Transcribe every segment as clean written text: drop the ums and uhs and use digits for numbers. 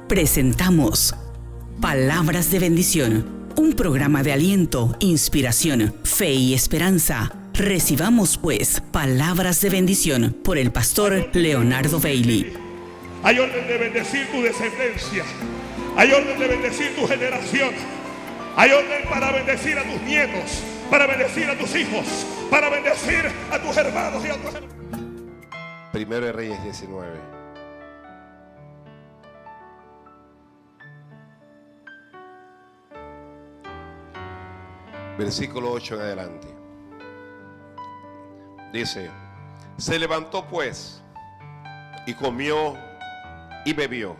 Presentamos Palabras de Bendición, un programa de aliento, inspiración, fe y esperanza. Recibamos pues palabras de bendición por el pastor Leonardo Bailey. Hay orden de bendecir tu descendencia, hay orden de bendecir tu generación, hay orden para bendecir a tus nietos, para bendecir a tus hijos, para bendecir a tus hermanos y a tus hermanos. Primero de Reyes 19. Versículo 8 en adelante. Dice: se levantó pues y comió y bebió,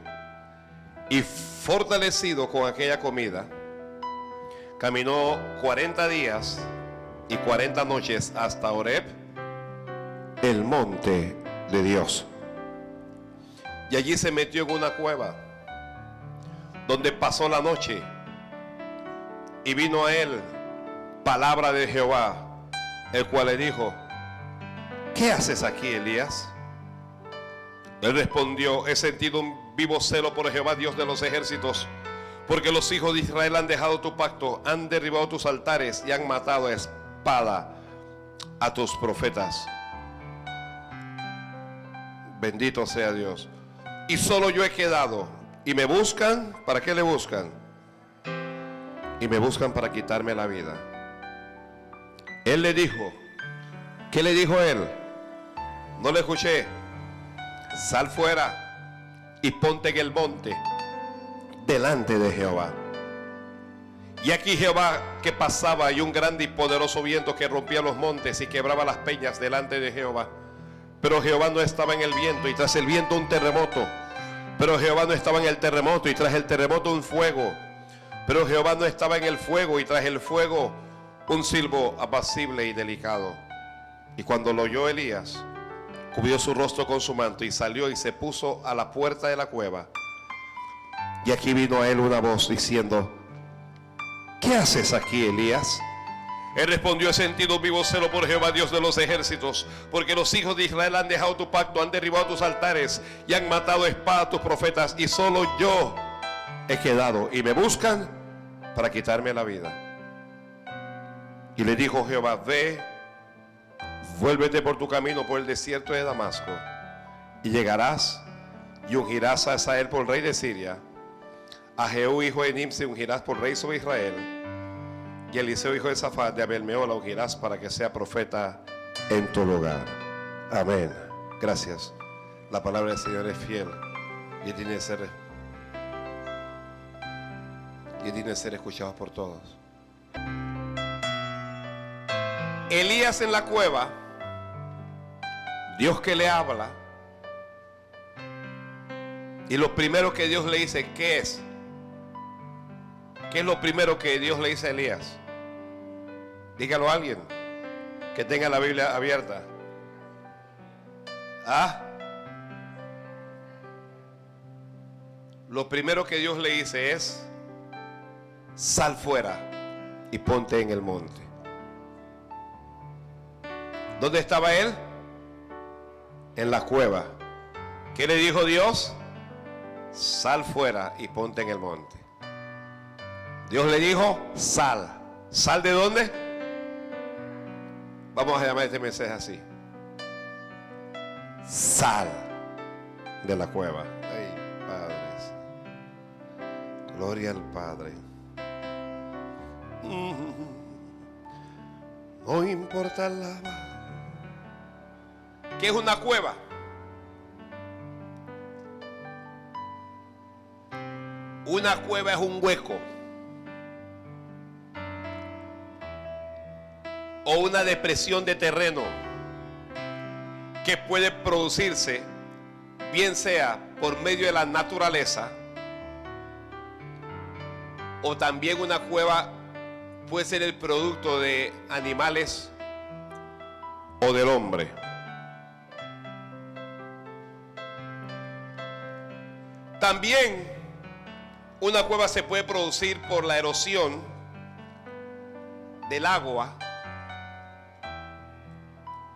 y fortalecido con aquella comida, caminó 40 días y 40 noches hasta Horeb, el monte de Dios. Y allí se metió en una cueva, donde pasó la noche. Y vino a él palabra de Jehová, el cual le dijo: ¿qué haces aquí, Elías? Él respondió: he sentido un vivo celo por Jehová, Dios de los ejércitos, porque los hijos de Israel han dejado tu pacto, han derribado tus altares y han matado a espada a tus profetas. Bendito sea Dios. Y solo yo he quedado, y me buscan. ¿Para qué le buscan? Y me buscan para quitarme la vida. Él le dijo, ¿qué le dijo él? No le escuché. Sal fuera y ponte en el monte delante de Jehová. Y aquí Jehová que pasaba, y un grande y poderoso viento que rompía los montes y quebraba las peñas delante de Jehová. Pero Jehová no estaba en el viento, y tras el viento un terremoto. Pero Jehová no estaba en el terremoto, y tras el terremoto un fuego. Pero Jehová no estaba en el fuego, y tras el fuego un silbo apacible y delicado. Y cuando lo oyó Elías, cubrió su rostro con su manto y salió y se puso a la puerta de la cueva. Y aquí vino a él una voz diciendo: ¿qué haces aquí, Elías? Él respondió: he sentido un vivo celo por Jehová, Dios de los ejércitos, porque los hijos de Israel han dejado tu pacto, han derribado tus altares y han matado a espada a tus profetas, y solo yo he quedado, y me buscan para quitarme la vida. Y le dijo Jehová: ve, vuélvete por tu camino por el desierto de Damasco, y llegarás y ungirás a Hazael por rey de Siria. A Jehú hijo de Nimsi ungirás por rey sobre Israel, y Eliseo hijo de Safat de Abel-Mehola ungirás para que sea profeta en tu lugar. Amén. Gracias. La palabra del Señor es fiel y tiene que ser escuchada por todos. Elías en la cueva, Dios que le habla, y lo primero que Dios le dice, ¿qué es? ¿Qué es lo primero que Dios le dice a Elías? Dígalo a alguien que tenga la Biblia abierta. Lo primero que Dios le dice es: sal fuera y ponte en el monte. ¿Dónde estaba él? En la cueva. ¿Qué le dijo Dios? Sal fuera y ponte en el monte. Dios le dijo: sal. ¿Sal de dónde? Vamos a llamar este mensaje así: sal de la cueva. Ay, padres. Gloria al Padre. No importa la... ¿Qué es una cueva? Una cueva es un hueco o una depresión de terreno que puede producirse, bien sea por medio de la naturaleza, o también una cueva puede ser el producto de animales o del hombre. También una cueva se puede producir por la erosión del agua,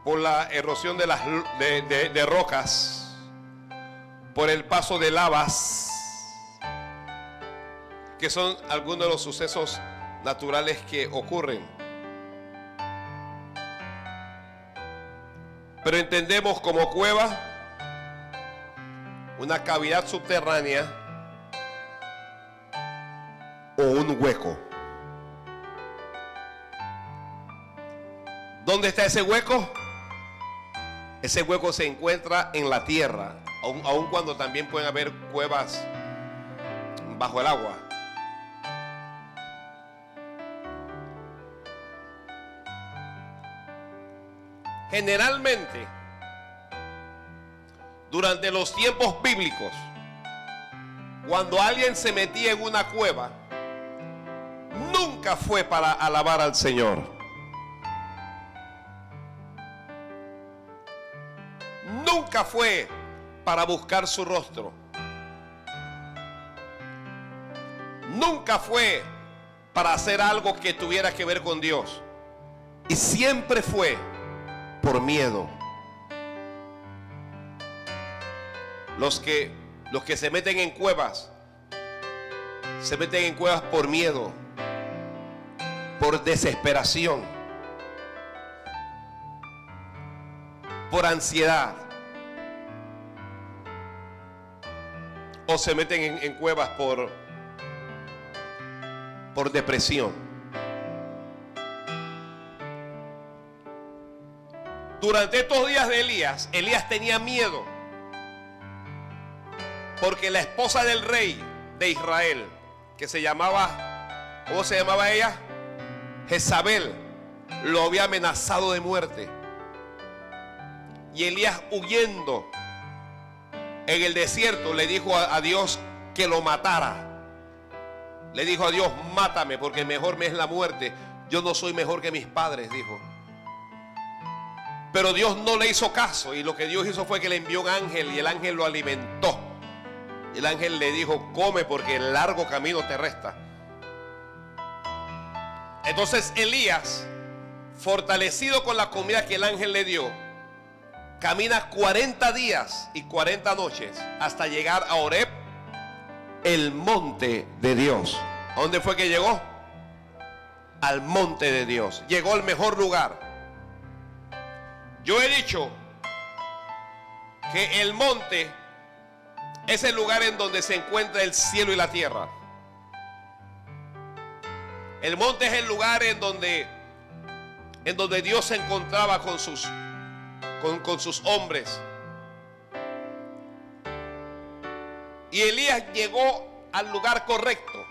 por la erosión de las de rocas, por el paso de lavas, que son algunos de los sucesos naturales que ocurren. Pero entendemos como cueva una cavidad subterránea o un hueco. ¿Dónde está ese hueco? Ese hueco se encuentra en la tierra, aun cuando también pueden haber cuevas bajo el agua. Generalmente, durante los tiempos bíblicos, cuando alguien se metía en una cueva, nunca fue para alabar al Señor. Nunca fue para buscar su rostro. Nunca fue para hacer algo que tuviera que ver con Dios. Y siempre fue por miedo. Los que se meten en cuevas, se meten en cuevas por miedo, por desesperación, por ansiedad, o se meten en cuevas por depresión. Durante estos días de Elías tenía miedo, porque la esposa del rey de Israel, que se llamaba, ¿cómo se llamaba ella? Jezabel, lo había amenazado de muerte. Y Elías, huyendo en el desierto, le dijo a Dios que lo matara. Le dijo a Dios: mátame, porque mejor me es la muerte. Yo no soy mejor que mis padres, dijo. Pero Dios no le hizo caso, y lo que Dios hizo fue que le envió un ángel, y el ángel lo alimentó. El ángel le dijo: come, porque el largo camino te resta. Entonces Elías, fortalecido con la comida que el ángel le dio, camina 40 días y 40 noches hasta llegar a Horeb, el monte de Dios. ¿A dónde fue que llegó? Al monte de Dios. Llegó al mejor lugar. Yo he dicho que el monte es el lugar en donde se encuentra el cielo y la tierra. El monte es el lugar en donde Dios se encontraba con sus hombres. Y Elías llegó al lugar correcto.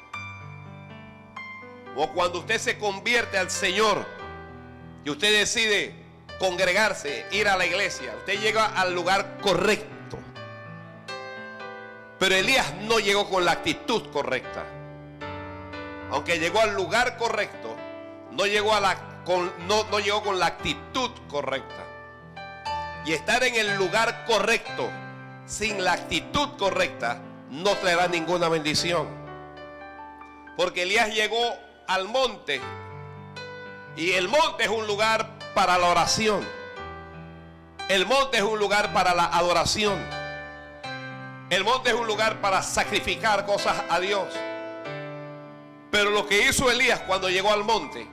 O cuando usted se convierte al Señor y usted decide congregarse, ir a la iglesia, usted llega al lugar correcto. Pero Elías no llegó con la actitud correcta. Aunque llegó al lugar correcto, no llegó con la actitud correcta. Y estar en el lugar correcto sin la actitud correcta no traerá ninguna bendición. Porque Elías llegó al monte, y el monte es un lugar para la oración. El monte es un lugar para la adoración. El monte es un lugar para sacrificar cosas a Dios. Pero lo que hizo Elías cuando llegó al monte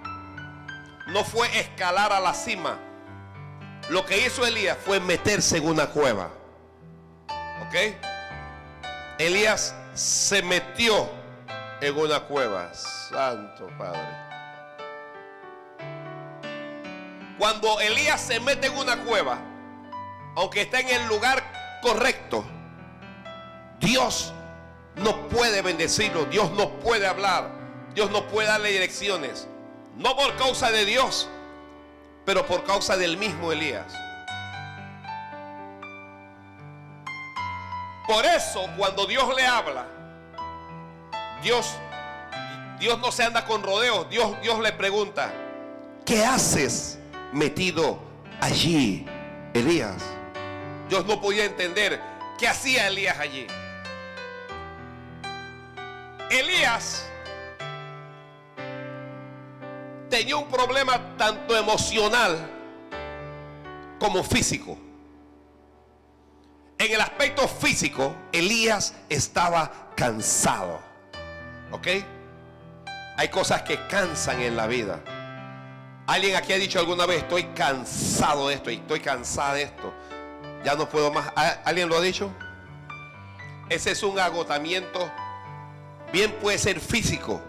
no fue escalar a la cima. Lo que hizo Elías fue meterse en una cueva. ¿Ok? Elías se metió en una cueva. Santo Padre. Cuando Elías se mete en una cueva, aunque está en el lugar correcto, Dios no puede bendecirlo. Dios no puede hablar. Dios no puede darle direcciones. No por causa de Dios, pero por causa del mismo Elías. Por eso, cuando Dios le habla, Dios no se anda con rodeos. Dios le pregunta: ¿qué haces metido allí, Elías? Dios no podía entender qué hacía Elías allí. Elías tenía un problema tanto emocional como físico. En el aspecto físico, Elías estaba cansado. ¿Ok? Hay cosas que cansan en la vida. ¿Alguien aquí ha dicho alguna vez: estoy cansado de esto, y estoy cansada de esto, ya no puedo más? ¿Alguien lo ha dicho? Ese es un agotamiento. Bien puede ser físico,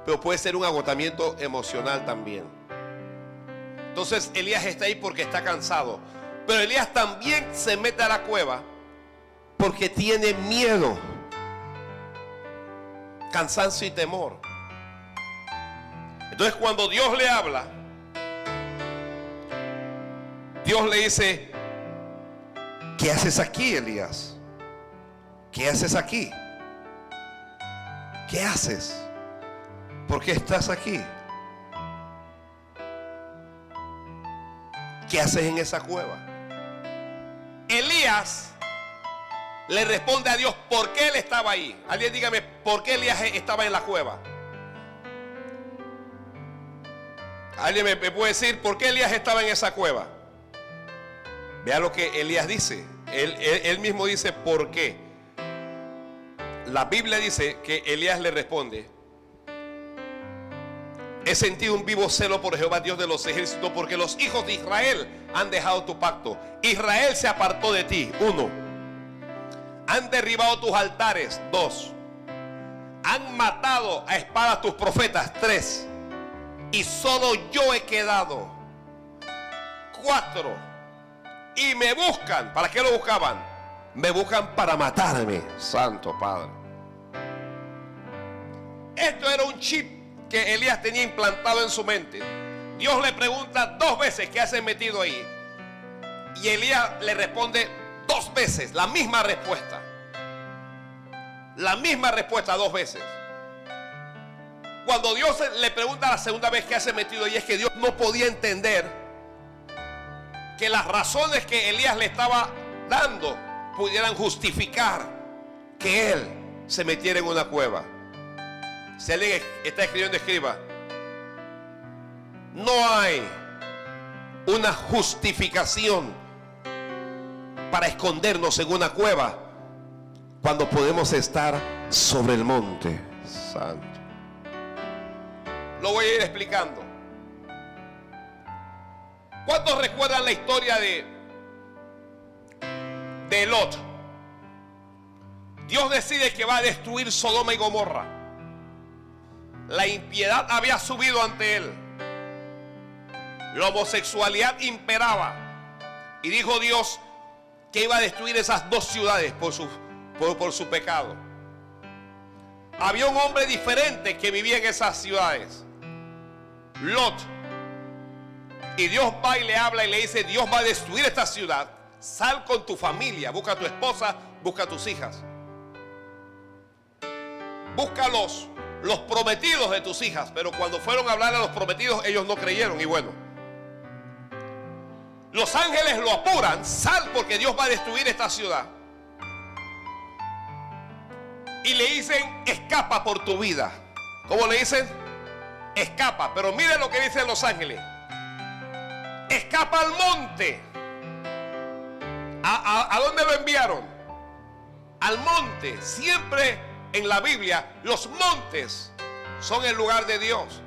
pero puede ser un agotamiento emocional también. Entonces Elías está ahí porque está cansado. Pero Elías también se mete a la cueva porque tiene miedo, cansancio y temor. Entonces cuando Dios le habla, Dios le dice: ¿qué haces aquí, Elías? ¿Qué haces aquí? ¿Qué haces? ¿Por qué estás aquí? ¿Qué haces en esa cueva? Elías le responde a Dios por qué él estaba ahí. Alguien dígame, ¿por qué Elías estaba en la cueva? ¿Alguien me puede decir por qué Elías estaba en esa cueva? Vea lo que Elías dice. Él mismo dice por qué. La Biblia dice que Elías le responde: he sentido un vivo celo por Jehová, Dios de los ejércitos, porque los hijos de Israel han dejado tu pacto. Israel se apartó de ti. 1. Han derribado tus altares. 2. Han matado a espada a tus profetas. 3. Y solo yo he quedado. 4. Y me buscan. ¿Para qué lo buscaban? Me buscan para matarme. Santo Padre. Esto era un chip que Elías tenía implantado en su mente. Dios le pregunta 2 veces: ¿qué haces metido ahí? Y Elías le responde 2 veces la misma respuesta. La misma respuesta 2 veces. Cuando Dios le pregunta la segunda vez: ¿qué haces metido ahí? Es que Dios no podía entender que las razones que Elías le estaba dando pudieran justificar que él se metiera en una cueva. Si alguien está escribiendo, escriba: no hay una justificación para escondernos en una cueva cuando podemos estar sobre el monte santo. Lo voy a ir explicando. ¿Cuántos recuerdan la historia de Lot? Dios decide que va a destruir Sodoma y Gomorra. La impiedad había subido ante él. La homosexualidad imperaba. Y dijo Dios que iba a destruir esas 2 ciudades por su pecado. Había un hombre diferente que vivía en esas ciudades, Lot. Y Dios va y le habla y le dice: Dios va a destruir esta ciudad. Sal con tu familia, busca a tu esposa, busca a tus hijas, busca los prometidos de tus hijas. Pero cuando fueron a hablar a los prometidos, ellos no creyeron. Y bueno, los ángeles lo apuran: sal porque Dios va a destruir esta ciudad. Y le dicen: escapa por tu vida. ¿Cómo le dicen? Escapa. Pero miren lo que dicen los ángeles: escapa al monte. ¿A dónde lo enviaron? Al monte. Siempre en la Biblia los montes son el lugar de Dios.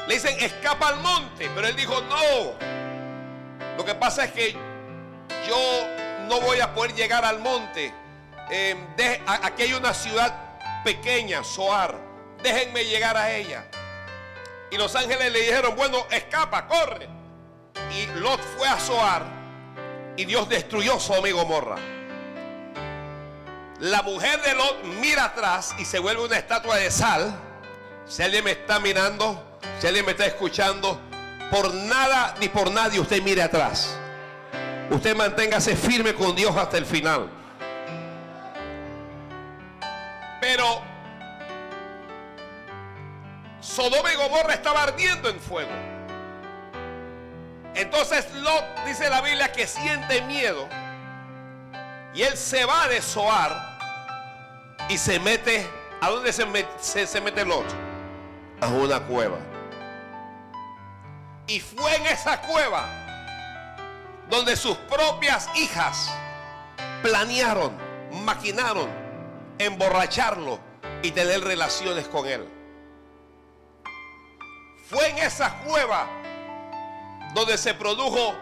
Le dicen: escapa al monte. Pero él dijo: no, lo que pasa es que yo no voy a poder llegar al monte. Aquí hay una ciudad pequeña, Zoar, déjenme llegar a ella. Y los ángeles le dijeron: bueno, escapa, corre. Y Lot fue a Zoar y Dios destruyó Sodoma y Gomorra. La mujer de Lot mira atrás y se vuelve una estatua de sal. Si alguien me está mirando, si alguien me está escuchando, por nada ni por nadie usted mire atrás. Usted manténgase firme con Dios hasta el final. Pero Sodoma y Gomorra estaba ardiendo en fuego. Entonces Lot, dice la Biblia, que siente miedo. Y él se va de Zoar y se mete. ¿A dónde se mete Lot? A una cueva. Y fue en esa cueva donde sus propias hijas planearon, maquinaron emborracharlo y tener relaciones con él. Fue en esa cueva donde se produjo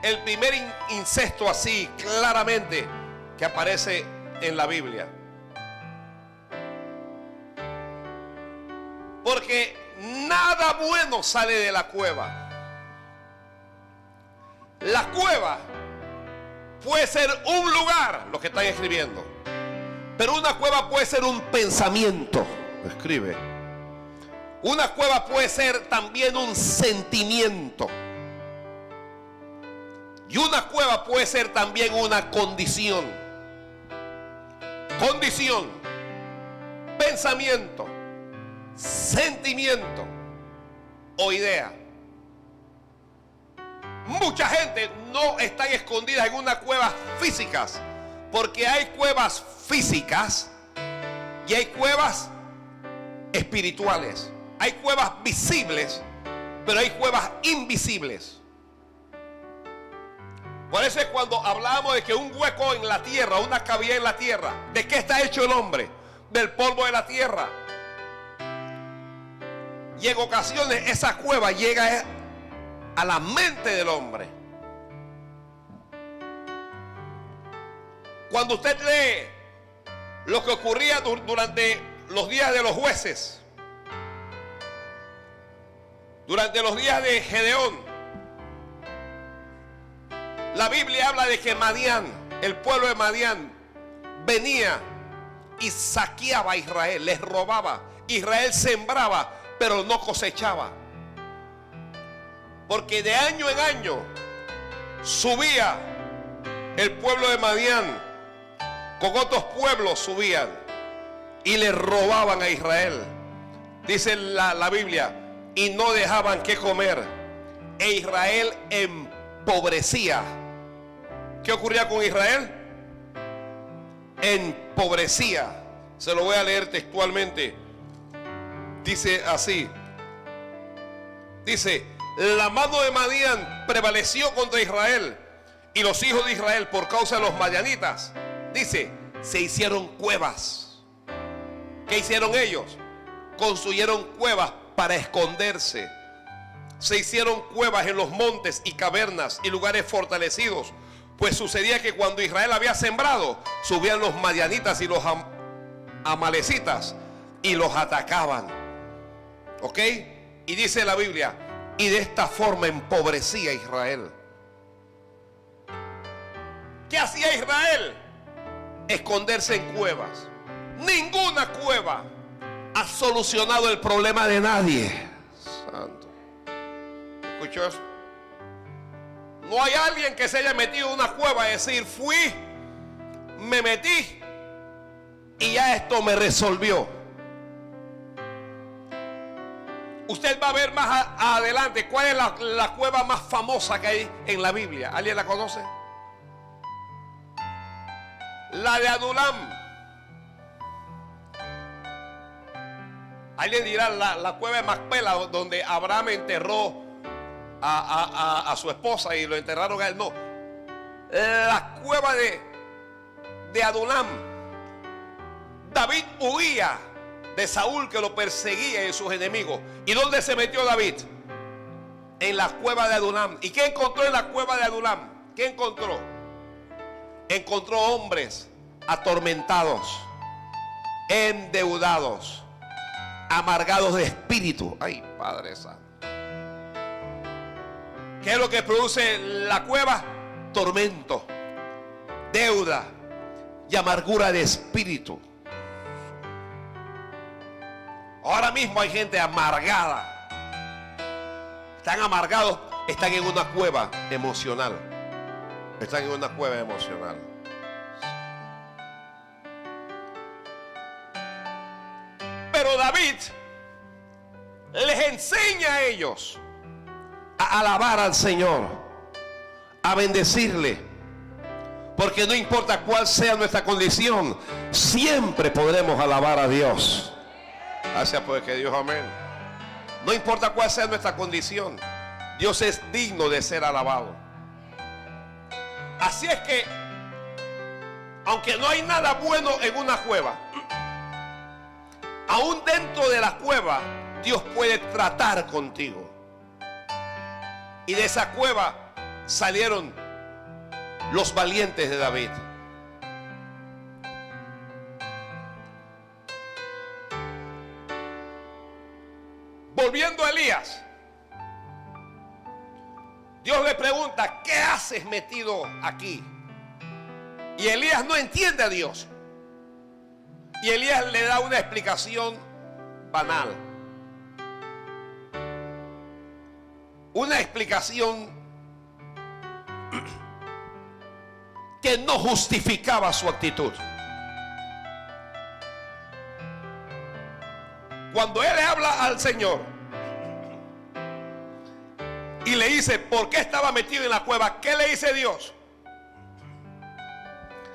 el primer incesto así claramente que aparece en la Biblia. Porque nada bueno sale de la cueva. La cueva puede ser un lugar, lo que están escribiendo, pero una cueva puede ser un pensamiento. Escribe. Una cueva puede ser también un sentimiento. Y una cueva puede ser también una condición. Condición, pensamiento, sentimiento o idea. Mucha gente no está escondida en unas cuevas físicas, porque hay cuevas físicas y hay cuevas espirituales. Hay cuevas visibles, pero hay cuevas invisibles. Por eso es cuando hablamos de que un hueco en la tierra, una cavidad en la tierra, ¿de qué está hecho el hombre? Del polvo de la tierra. Y en ocasiones esa cueva llega a la mente del hombre. Cuando usted lee lo que ocurría durante los días de los jueces, durante los días de Gedeón, la Biblia habla de que Madián, el pueblo de Madián, venía y saqueaba a Israel, les robaba. Israel sembraba, pero no cosechaba. Porque de año en año subía el pueblo de Madián, con otros pueblos subían y le robaban a Israel. Dice la Biblia, y no dejaban que comer. E Israel empobrecía. ¿Qué ocurría con Israel? Empobrecía. Se lo voy a leer textualmente. Dice así. Dice: la mano de Madián prevaleció contra Israel, y los hijos de Israel, por causa de los madianitas, dice, se hicieron cuevas. ¿Qué hicieron ellos? Construyeron cuevas para esconderse. Se hicieron cuevas en los montes y cavernas y lugares fortalecidos. Pues sucedía que cuando Israel había sembrado, subían los madianitas y los amalecitas y los atacaban. ¿Ok? Y dice la Biblia, y de esta forma empobrecía a Israel. ¿Qué hacía Israel? Esconderse en cuevas. Ninguna cueva ha solucionado el problema de nadie. Santo. ¿Escuchó eso? No hay alguien que se haya metido en una cueva y decir, fui, me metí y ya esto me resolvió. Usted va a ver más adelante cuál es la cueva más famosa que hay en la Biblia. ¿Alguien la conoce? La de Adulam. Alguien dirá la cueva de Macpela, donde Abraham enterró a su esposa y lo enterraron a él. No, la cueva de Adulam. David huía de Saúl, que lo perseguía, y de sus enemigos. ¿Y dónde se metió David? En la cueva de Adulam. ¿Y qué encontró en la cueva de Adulam? ¿Qué encontró? Encontró hombres atormentados, endeudados, amargados de espíritu. Ay, Padre Santo. ¿Qué es lo que produce la cueva? Tormento, deuda y amargura de espíritu. Ahora mismo hay gente amargada. Están amargados, están en una cueva emocional. Están en una cueva emocional. Pero David les enseña a ellos a alabar al Señor, a bendecirle, porque no importa cuál sea nuestra condición, siempre podremos alabar a Dios. Gracias por que Dios, amén. No importa cuál sea nuestra condición, Dios es digno de ser alabado. Así es que, aunque no hay nada bueno en una cueva, aún dentro de la cueva Dios puede tratar contigo. Y de esa cueva salieron los valientes de David. Volviendo a Elías, Dios le pregunta: ¿qué haces metido aquí? Y Elías no entiende a Dios. Y Elías le da una explicación banal. Una explicación que no justificaba su actitud. Cuando él le habla al Señor y le dice por qué estaba metido en la cueva, ¿qué le dice Dios?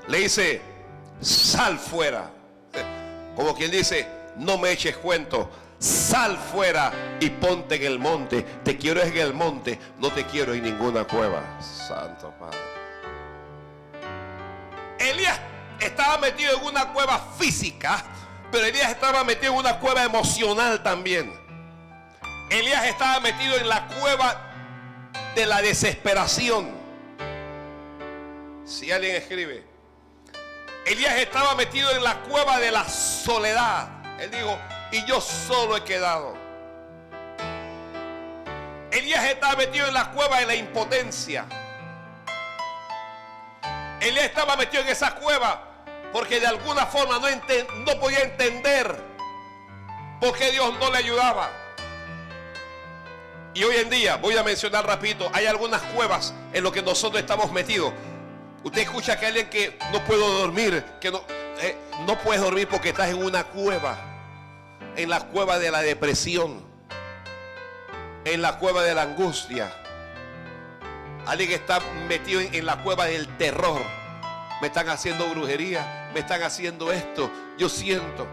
Le dice: sal fuera. Como quien dice: no me eches cuento, sal fuera y ponte en el monte. Te quiero en el monte, no te quiero en ninguna cueva. Santo Padre. Elías estaba metido en una cueva física, pero Elías estaba metido en una cueva emocional también. Elías estaba metido en la cueva de la desesperación. Si alguien escribe: Elías estaba metido en la cueva de la soledad. Él dijo: y yo solo he quedado. Elías estaba metido en la cueva de la impotencia. Elías estaba metido en esa cueva porque de alguna forma no podía entender por qué Dios no le ayudaba. Y hoy en día, voy a mencionar rapidito, hay algunas cuevas en las que nosotros estamos metidos. Usted escucha que alguien que no puedo dormir, que no puedes dormir porque estás en una cueva, en la cueva de la depresión, en la cueva de la angustia. Alguien que está metido en la cueva del terror. Me están haciendo brujería, me están haciendo esto, yo siento.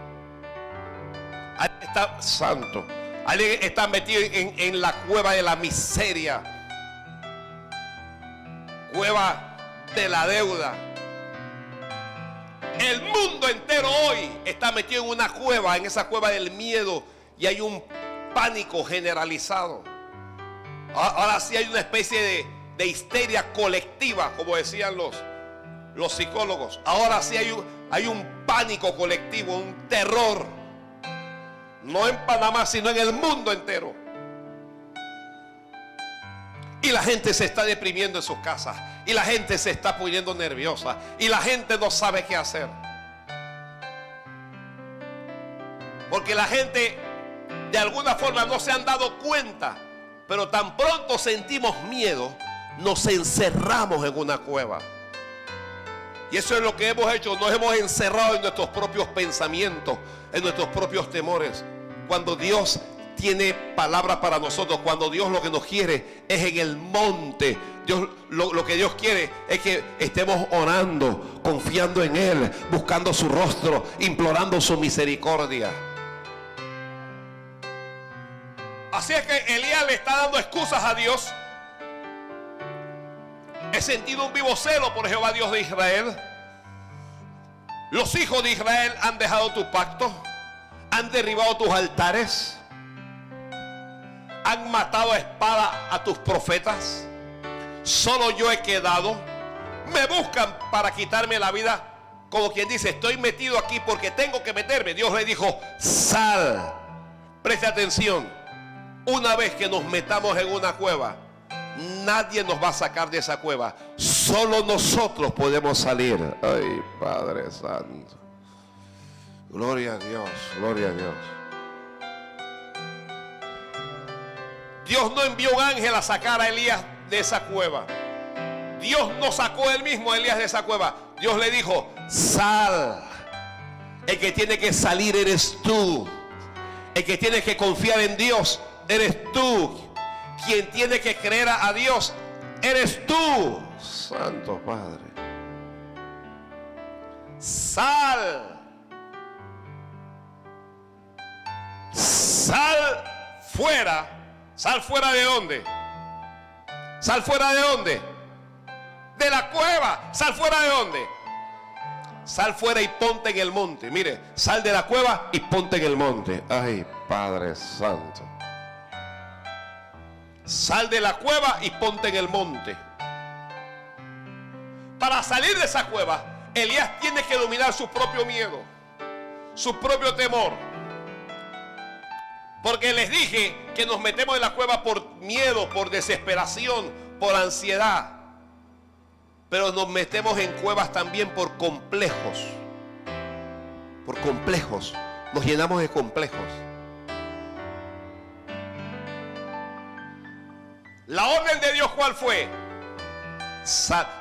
Alguien está santo. Alguien está metido en la cueva de la miseria, cueva de la deuda. El mundo entero hoy está metido en una cueva, en esa cueva del miedo, y hay un pánico generalizado. Ahora sí hay una especie de histeria colectiva, como decían los psicólogos. Ahora sí hay un pánico colectivo, un terror. No en Panamá, sino en el mundo entero. Y la gente se está deprimiendo en sus casas. Y la gente se está poniendo nerviosa. Y la gente no sabe qué hacer. Porque la gente de alguna forma no se han dado cuenta. Pero tan pronto sentimos miedo, nos encerramos en una cueva. Y eso es lo que hemos hecho. Nos hemos encerrado en nuestros propios pensamientos, en nuestros propios temores. Cuando Dios tiene palabra para nosotros, cuando Dios lo que nos quiere es en el monte. Dios, lo que Dios quiere es que estemos orando, confiando en Él, buscando su rostro, implorando su misericordia. Así es que Elías le está dando excusas a Dios. He sentido un vivo celo por Jehová Dios de Israel. Los hijos de Israel han dejado tu pacto, han derribado tus altares, han matado a espada a tus profetas. Solo yo he quedado. Me buscan para quitarme la vida. Como quien dice: estoy metido aquí porque tengo que meterme. Dios le dijo: sal. Preste atención. Una vez que nos metamos en una cueva, nadie nos va a sacar de esa cueva. Solo nosotros podemos salir. Ay, Padre Santo. Gloria a Dios, gloria a Dios. Dios no envió un ángel a sacar a Elías de esa cueva. Dios no sacó él mismo a Elías de esa cueva. Dios le dijo: sal. El que tiene que salir eres tú. El que tiene que confiar en Dios eres tú. Quien tiene que creer a Dios eres tú. Santo Padre. Sal. Sal fuera. ¿Sal fuera de dónde? ¿Sal fuera de dónde? de la cueva. ¿Sal fuera de dónde? Sal fuera y ponte en el monte. Mire, sal de la cueva y ponte en el monte. Ay, Padre Santo. Sal de la cueva y ponte en el monte. Para salir de esa cueva, Elías tiene que dominar su propio miedo, su propio temor. Porque les dije que nos metemos en la cueva por miedo, por desesperación, por ansiedad. Pero nos metemos en cuevas también por complejos. Por complejos. Nos llenamos de complejos. La orden de Dios, ¿cuál fue?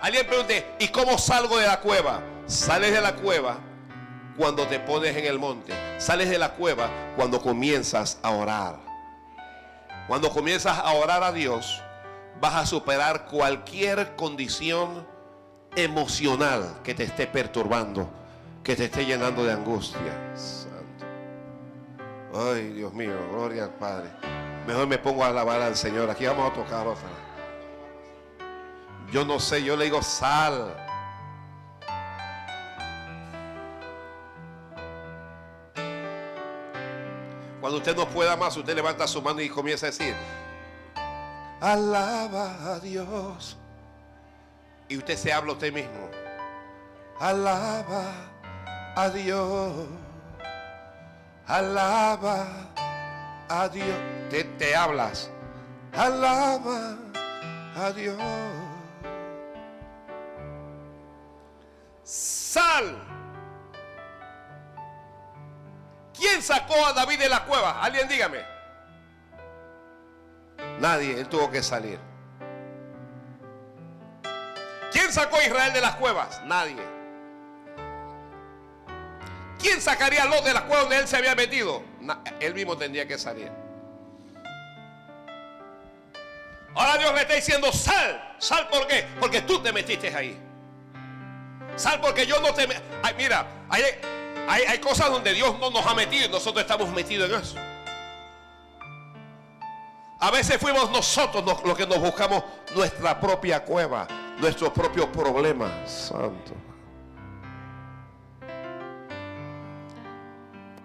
Alguien pregunte, ¿y cómo salgo de la cueva? Sales de la cueva cuando te pones en el monte. Sales de la cueva cuando comienzas a orar. Cuando comienzas a orar a Dios, vas a superar cualquier condición emocional que te esté perturbando, que te esté llenando de angustia. Santo. Ay, Dios mío, gloria al Padre. Mejor me pongo a alabar al Señor. Aquí vamos a tocar otra. Yo no sé, yo le digo sal. Cuando usted no pueda más, usted levanta su mano y comienza a decir: alaba a Dios. Y usted se habla a usted mismo: alaba a Dios. Alaba a Dios. Te hablas: alaba a Dios. Sal. ¿Quién sacó a David de la cueva? Alguien dígame. Nadie, él tuvo que salir. ¿Quién sacó a Israel de las cuevas? Nadie. ¿Quién sacaría a Lot de la cueva donde él se había metido? Él mismo tendría que salir. Ahora Dios le está diciendo: sal. ¿Sal por qué? Porque tú te metiste ahí. Sal porque yo no te... Ay, mira, hay cosas donde Dios no nos ha metido y nosotros estamos metidos en eso. A veces fuimos nosotros los que nos buscamos nuestra propia cueva, nuestros propios problemas. Santo.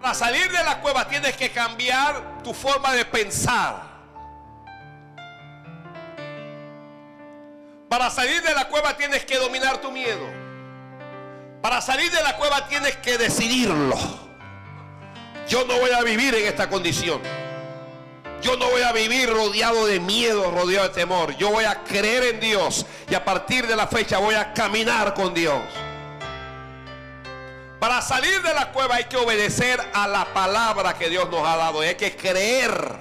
Para salir de la cueva tienes que cambiar tu forma de pensar. Para salir de la cueva tienes que dominar tu miedo. Para salir de la cueva tienes que decidirlo. Yo no voy a vivir en esta condición. Yo no voy a vivir rodeado de miedo, rodeado de temor. Yo voy a creer en Dios y a partir de la fecha voy a caminar con Dios. Para salir de la cueva hay que obedecer a la palabra que Dios nos ha dado. Y hay que creer.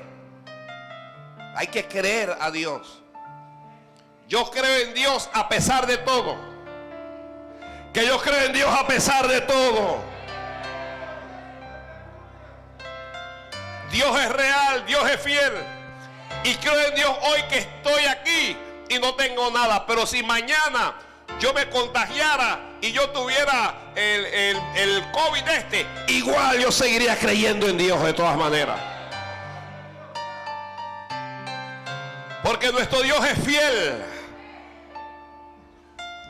Hay que creer a Dios. Yo creo en Dios a pesar de todo. Que yo creo en Dios a pesar de todo. Dios es real, Dios es fiel. Y creo en Dios hoy que estoy aquí y no tengo nada. Pero si mañana yo me contagiara y yo tuviera el COVID igual yo seguiría creyendo en Dios de todas maneras. Porque nuestro Dios es fiel.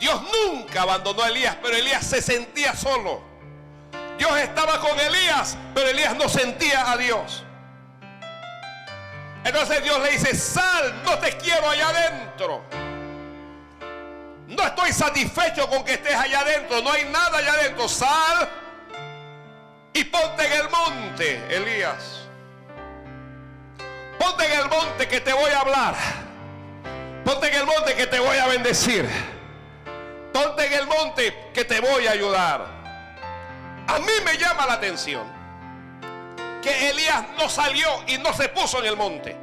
Dios nunca abandonó a Elías, pero Elías se sentía solo. Dios estaba con Elías, pero Elías no sentía a Dios. Entonces Dios le dice: sal, no te quiero allá adentro. No estoy satisfecho con que estés allá adentro. No hay nada allá adentro. Sal y ponte en el monte, Elías. Ponte en el monte que te voy a hablar. Ponte en el monte que te voy a bendecir. Ponte en el monte que te voy a ayudar. A mí me llama la atención que Elías no salió y no se puso en el monte.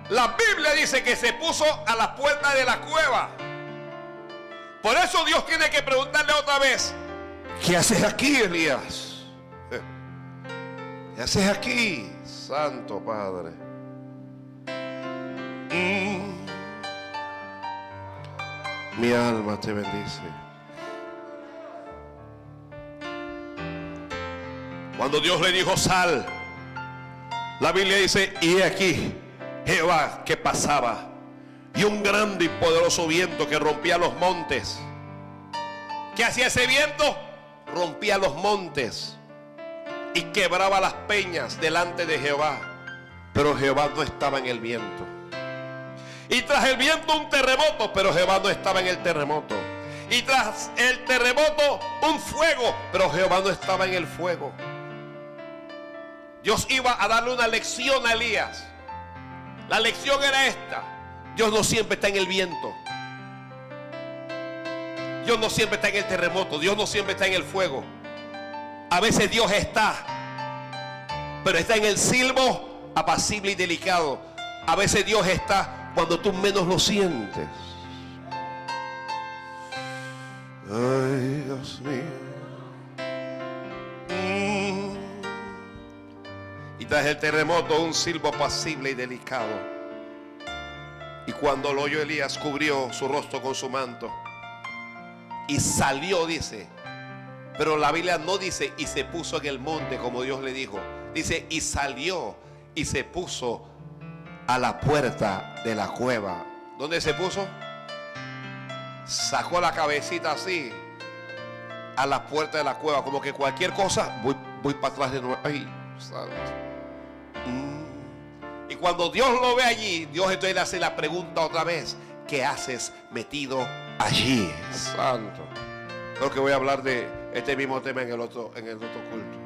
La Biblia dice que se puso a la puerta de la cueva. Por eso Dios tiene que preguntarle otra vez: ¿qué haces aquí, Elías? ¿Qué haces aquí, Santo Padre? Mi alma te bendice. Cuando Dios le dijo: sal, la Biblia dice: y aquí Jehová que pasaba y un grande y poderoso viento que rompía los montes. ¿Qué hacía ese viento? Rompía los montes y quebraba las peñas delante de Jehová. Pero Jehová no estaba en el viento. Y tras el viento un terremoto, pero Jehová no estaba en el terremoto. Y tras el terremoto un fuego, pero Jehová no estaba en el fuego. Dios iba a darle una lección a Elías. La lección era esta: Dios no siempre está en el viento. Dios no siempre está en el terremoto. Dios no siempre está en el fuego. A veces Dios está, pero está en el silbo apacible y delicado. A veces Dios está cuando tú menos lo sientes. Ay, Dios mío. Y tras el terremoto un silbo apacible y delicado. Y cuando lo oyó Elías, cubrió su rostro con su manto y salió, dice. Pero la Biblia no dice y se puso en el monte como Dios le dijo. Dice y salió y se puso a la puerta de la cueva. ¿Dónde se puso? Sacó la cabecita así a la puerta de la cueva, como que cualquier cosa, voy para atrás de nuevo. Ay, santo. Y cuando Dios lo ve allí, Dios entonces le hace la pregunta otra vez: ¿qué haces metido allí? Santo. Creo que voy a hablar de este mismo tema en el otro culto.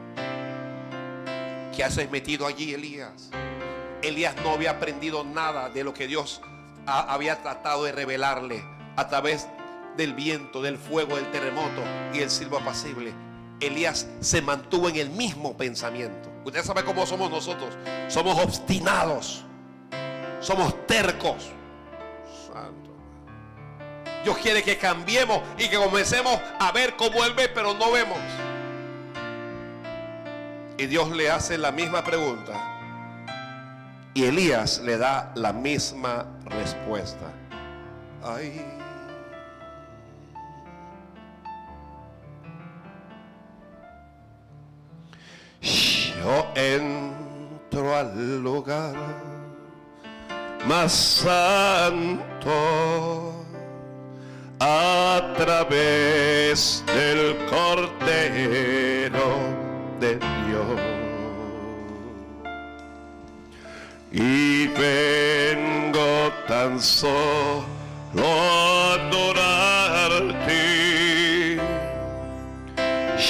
¿Qué haces metido allí, Elías? Elías no había aprendido nada de lo que Dios había tratado de revelarle a través del viento, del fuego, del terremoto y el silbo apacible. Elías se mantuvo en el mismo pensamiento. Usted sabe cómo somos nosotros. Somos obstinados, somos tercos. Santo. Dios quiere que cambiemos y que comencemos a ver como Él ve, pero no vemos. Y Dios le hace la misma pregunta y Elías le da la misma respuesta. Ay. Yo entro al lugar más santo a través del Cordero de Dios y vengo tan solo a adorarte.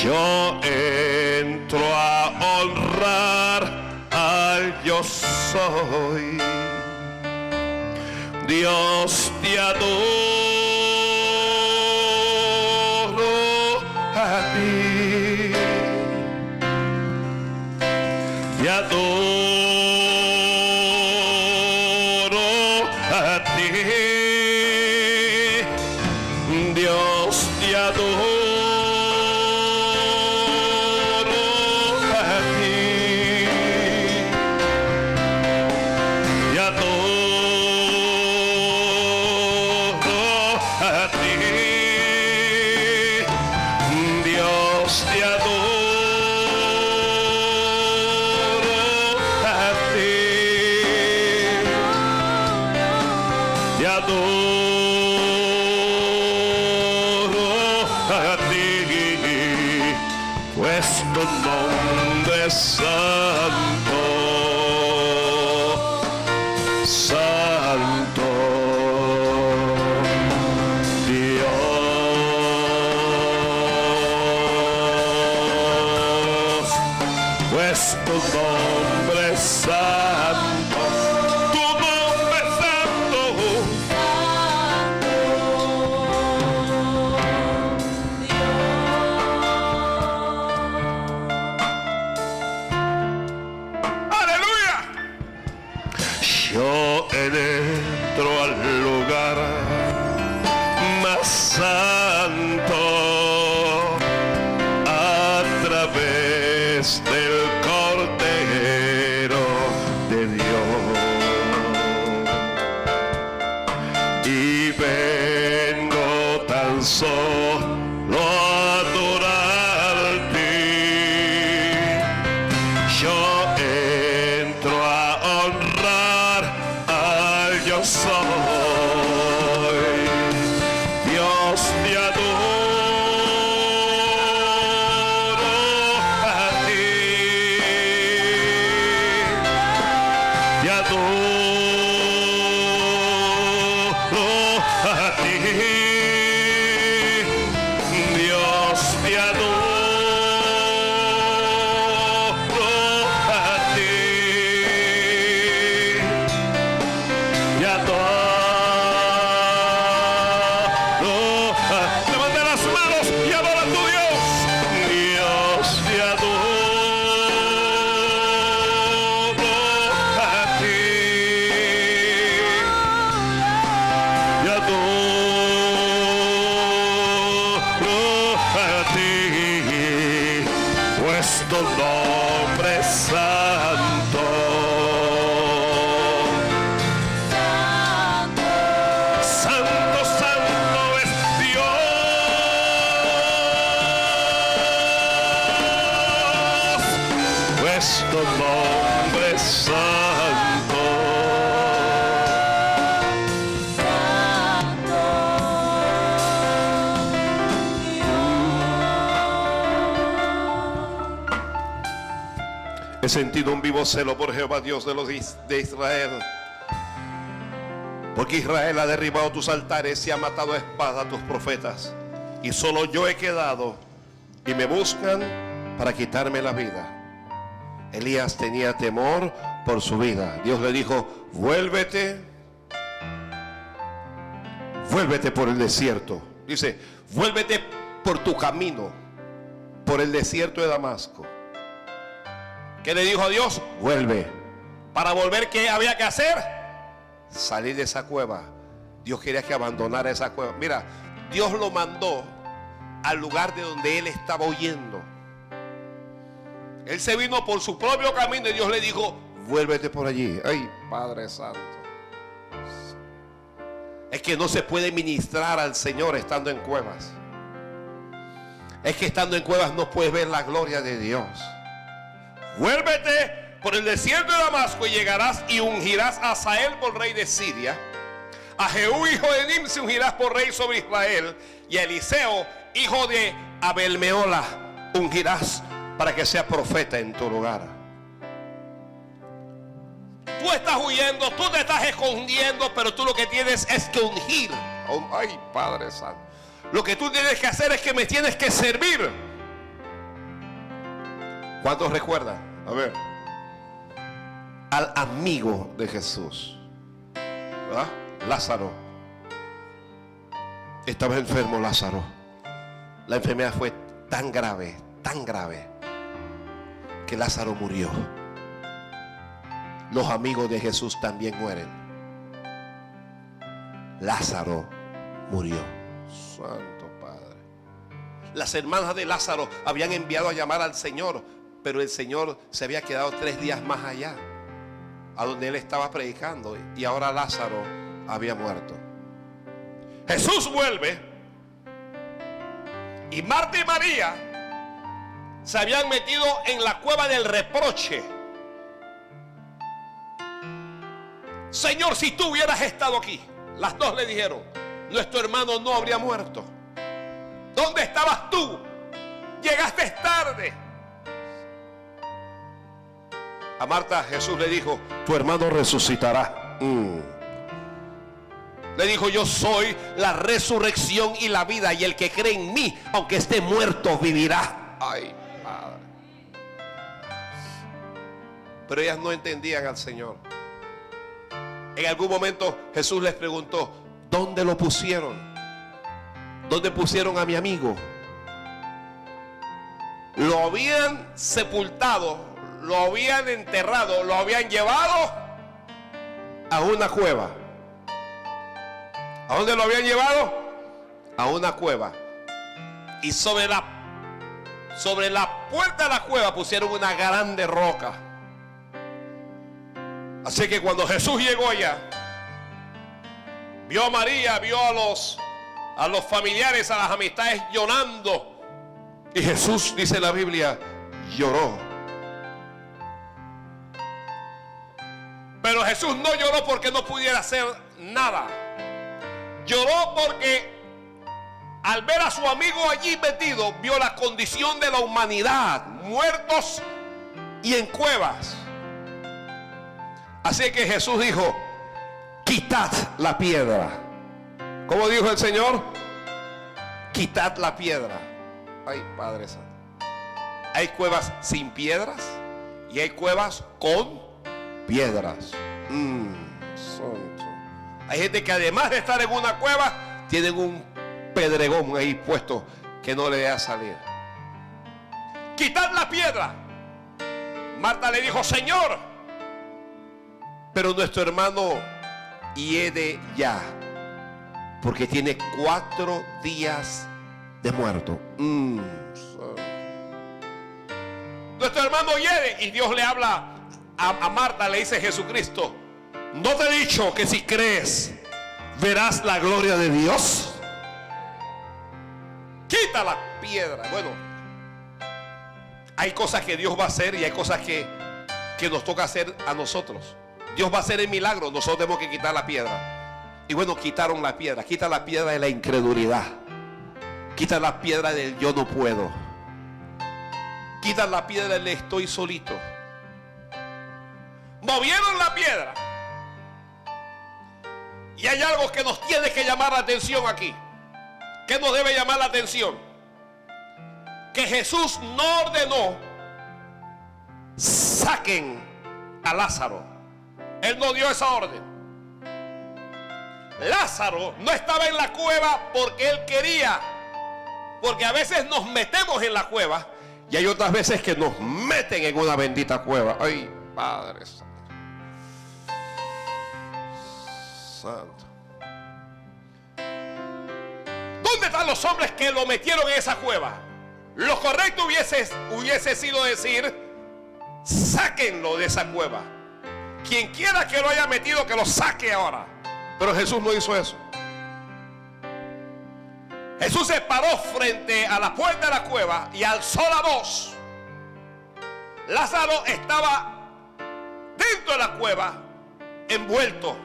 Yo entro a honrar al yo soy. Dios, te adoro a ti. Te adoro a ti. Dios, te adoro. Santo, Santo, Dios, pues tu nombre es santo, tu nombre es santo, yo entro al lugar más santo a través del Cordero de Dios y vengo tan solo a adorarte. Yo entro a honrar al yo soy. adoro a ti, pues tu nombre es santo. Santo, santo es Dios, pues tu nombre es santo. He sentido un vivo celo por Jehová, Dios de Israel, porque Israel ha derribado tus altares y ha matado a espada a tus profetas, y solo yo he quedado, y me buscan para quitarme la vida. Elías tenía temor por su vida. Dios le dijo: vuélvete por el desierto. Dice: vuélvete por tu camino, por el desierto de Damasco. ¿Qué le dijo a Dios? Vuelve. Para volver, ¿qué había que hacer? Salir de esa cueva. Dios quería que abandonara esa cueva. Mira, Dios lo mandó al lugar de donde él estaba huyendo. Él se vino por su propio camino y Dios le dijo: vuélvete por allí. Ay, Padre Santo. Es que no se puede ministrar al Señor estando en cuevas. Es que estando en cuevas no puedes ver la gloria de Dios. Vuélvete por el desierto de Damasco y llegarás y ungirás a Hazael por rey de Siria. A Jehú hijo de Nimsi ungirás por rey sobre Israel. Y a Eliseo hijo de Abel-Mehola ungirás para que sea profeta en tu lugar. Tú estás huyendo, tú te estás escondiendo, pero tú lo que tienes es que ungir. Oh, ay, Padre Santo. Lo que tú tienes que hacer es que me tienes que servir. ¿Cuántos recuerdan? A ver. Al amigo de Jesús, ¿verdad? Lázaro. Estaba enfermo Lázaro. La enfermedad fue tan grave, que Lázaro murió. Los amigos de Jesús también mueren. Lázaro murió. Santo Padre. Las hermanas de Lázaro habían enviado a llamar al Señor, pero el Señor se había quedado 3 días más allá, a donde él estaba predicando, y ahora Lázaro había muerto. Jesús vuelve, y Marta y María se habían metido en la cueva del reproche. Señor, si tú hubieras estado aquí. Las dos le dijeron: nuestro hermano no habría muerto. ¿Dónde estabas tú? Llegaste tarde. A Marta Jesús le dijo: tu hermano resucitará. Le dijo: yo soy la resurrección y la vida, y el que cree en mí, aunque esté muerto, vivirá. Ay, Padre. Pero ellas no entendían al Señor. En algún momento Jesús les preguntó: ¿dónde lo pusieron? ¿Dónde pusieron a mi amigo? Lo habían sepultado, lo habían enterrado, lo habían llevado a una cueva. ¿A dónde lo habían llevado? A una cueva. Y sobre la puerta de la cueva pusieron una grande roca. Así que cuando Jesús llegó allá, vio a María, vio a los familiares, a las amistades llorando. Y Jesús, dice la Biblia, lloró. Pero Jesús no lloró porque no pudiera hacer nada. Lloró porque al ver a su amigo allí metido, vio la condición de la humanidad, muertos y en cuevas. Así que Jesús dijo: quitad la piedra. ¿Cómo dijo el Señor? Quitad la piedra. Ay, Padre Santo. Hay cuevas sin piedras y hay cuevas con piedras. Santo. Hay gente que además de estar en una cueva, tienen un pedregón ahí puesto que no le deja salir. Quitad la piedra. Marta le dijo: Señor, pero nuestro hermano hiede ya. porque tiene 4 días de muerto. Nuestro hermano hiere y Dios le habla a Marta, le dice Jesucristo: ¿no te he dicho que si crees verás la gloria de Dios? Quita la piedra. Bueno, hay cosas que Dios va a hacer y hay cosas que nos toca hacer a nosotros. Dios va a hacer el milagro, nosotros tenemos que quitar la piedra. Y bueno, quitaron la piedra. Quita la piedra de la incredulidad. Quita la piedra del yo no puedo. Quita la piedra del estoy solito. Movieron la piedra. Y hay algo que nos tiene que llamar la atención aquí. ¿Qué nos debe llamar la atención? Que Jesús no ordenó saquen a Lázaro. Él no dio esa orden. Lázaro no estaba en la cueva porque él quería. Porque a veces nos metemos en la cueva y hay otras veces que nos meten en una bendita cueva. Ay, Padre Santo. Santo. ¿Dónde están los hombres que lo metieron en esa cueva? Lo correcto hubiese sido decir: sáquenlo de esa cueva. Quien quiera que lo haya metido, que lo saque ahora. Pero Jesús no hizo eso. Jesús se paró frente a la puerta de la cueva y alzó la voz. Lázaro estaba dentro de la cueva, envuelto.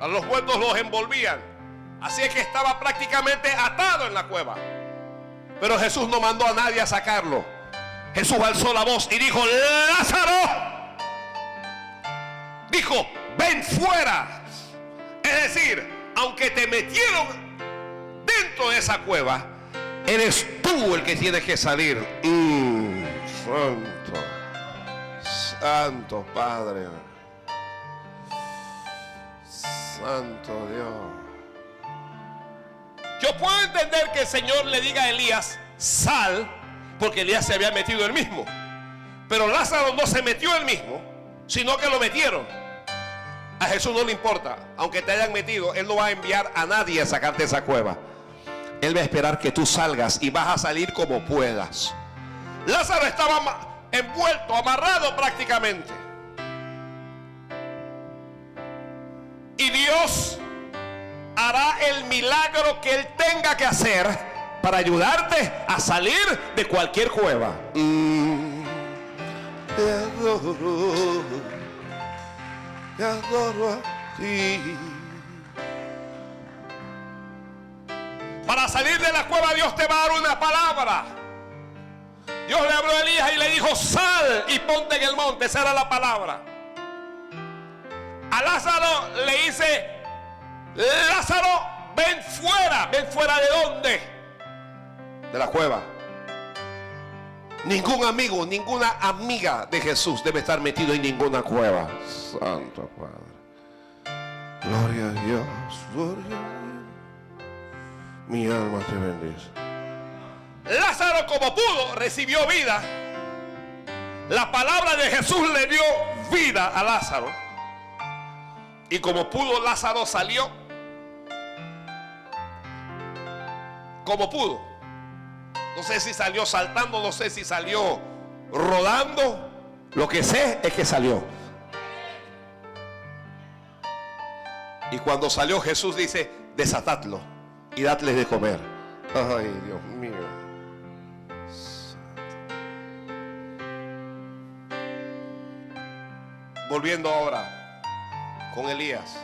A los muertos los envolvían. Así es que estaba prácticamente atado en la cueva. Pero Jesús no mandó a nadie a sacarlo. Jesús alzó la voz y dijo: Lázaro, dijo, ven fuera. Es decir, aunque te metieron dentro de esa cueva, eres tú el que tienes que salir. Santo, Santo Padre, Santo Dios. Yo puedo entender que el Señor le diga a Elías: sal, porque Elías se había metido él mismo. Pero Lázaro no se metió él mismo, sino que lo metieron. A Jesús no le importa, aunque te hayan metido, Él no va a enviar a nadie a sacarte de esa cueva. Él va a esperar que tú salgas y vas a salir como puedas. Lázaro estaba envuelto, amarrado prácticamente. Y Dios hará el milagro que Él tenga que hacer para ayudarte a salir de cualquier cueva. Te adoro a ti. Para salir de la cueva, Dios te va a dar una palabra. Dios le habló a Elías y le dijo: sal y ponte en el monte. Esa era la palabra. A Lázaro le dice: Lázaro, ven fuera. ¿Ven fuera de dónde? De la cueva. Ningún amigo, ninguna amiga de Jesús debe estar metido en ninguna cueva. Santo Padre. Gloria a Dios, gloria a Dios. Mi alma te bendice. Lázaro, como pudo, recibió vida. La palabra de Jesús le dio vida a Lázaro. Y como pudo, Lázaro salió. Como pudo. No sé si salió saltando, no sé si salió rodando. Lo que sé es que salió. Y cuando salió, Jesús dice: desatadlo y dadles de comer. Ay, Dios mío. Volviendo ahora con Elías.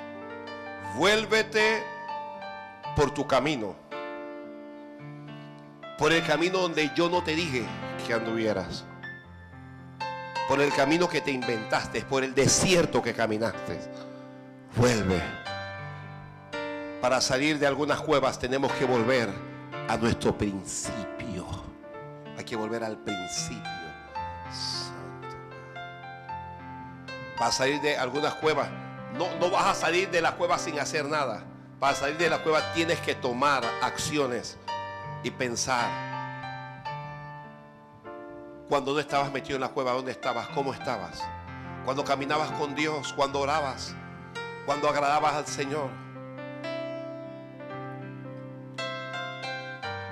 Vuélvete por tu camino. Por el camino donde yo no te dije que anduvieras. Por el camino que te inventaste. Por el desierto que caminaste. Vuelve. Para salir de algunas cuevas tenemos que volver a nuestro principio. Hay que volver al principio. Santo. Para salir de algunas cuevas, no vas a salir de la cueva sin hacer nada. Para salir de la cueva tienes que tomar acciones y pensar. Cuando no estabas metido en la cueva, ¿dónde estabas? ¿Cómo estabas? Cuando caminabas con Dios, cuando orabas, cuando agradabas al Señor.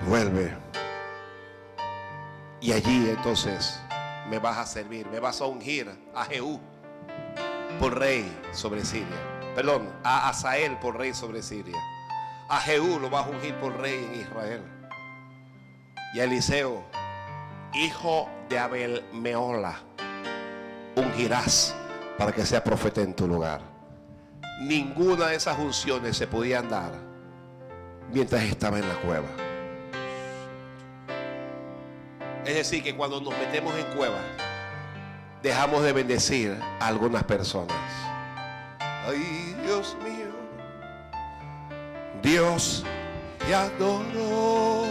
Vuelve. Y allí entonces me vas a servir, me vas a ungir a Jehú por rey sobre Siria. Perdón, a Asael por rey sobre Siria. A Jehú lo vas a ungir por rey en Israel. Y a Eliseo, hijo de Abel Meola, ungirás para que sea profeta en tu lugar. Ninguna de esas unciones se podían dar mientras estaba en la cueva. Es decir, que cuando nos metemos en cuevas, dejamos de bendecir a algunas personas. Ay, Dios mío, Dios, te adoro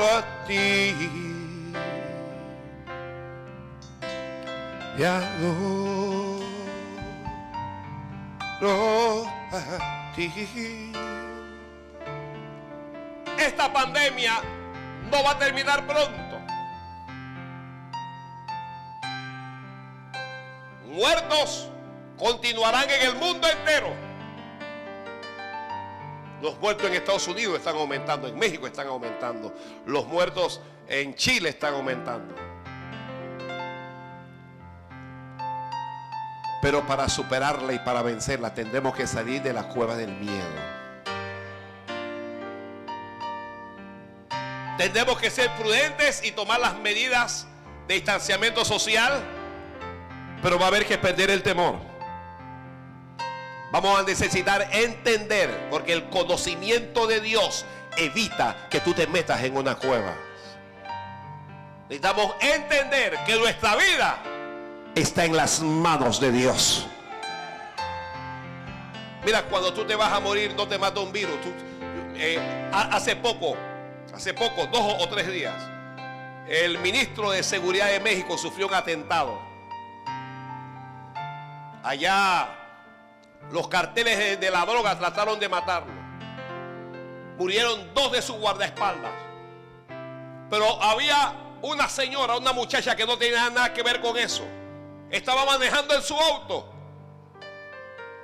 a ti, te adoro a ti. Esta pandemia no va a terminar pronto. Muertos continuarán en el mundo entero. Los muertos en Estados Unidos están aumentando, en México están aumentando, los muertos en Chile están aumentando. Pero para superarla y para vencerla tendremos que salir de la cueva del miedo. Tendremos que ser prudentes y tomar las medidas de distanciamiento social, pero va a haber que perder el temor. Vamos a necesitar entender, porque el conocimiento de Dios evita que tú te metas en una cueva. Necesitamos entender que nuestra vida está en las manos de Dios. Mira, cuando tú te vas a morir no te mata un virus. Hace poco, 2 o 3 días, el ministro de Seguridad de México sufrió un atentado. Allá los carteles de la droga trataron de matarlo. Murieron 2 de sus guardaespaldas. Pero había una señora, una muchacha que no tenía nada que ver con eso. Estaba manejando en su auto,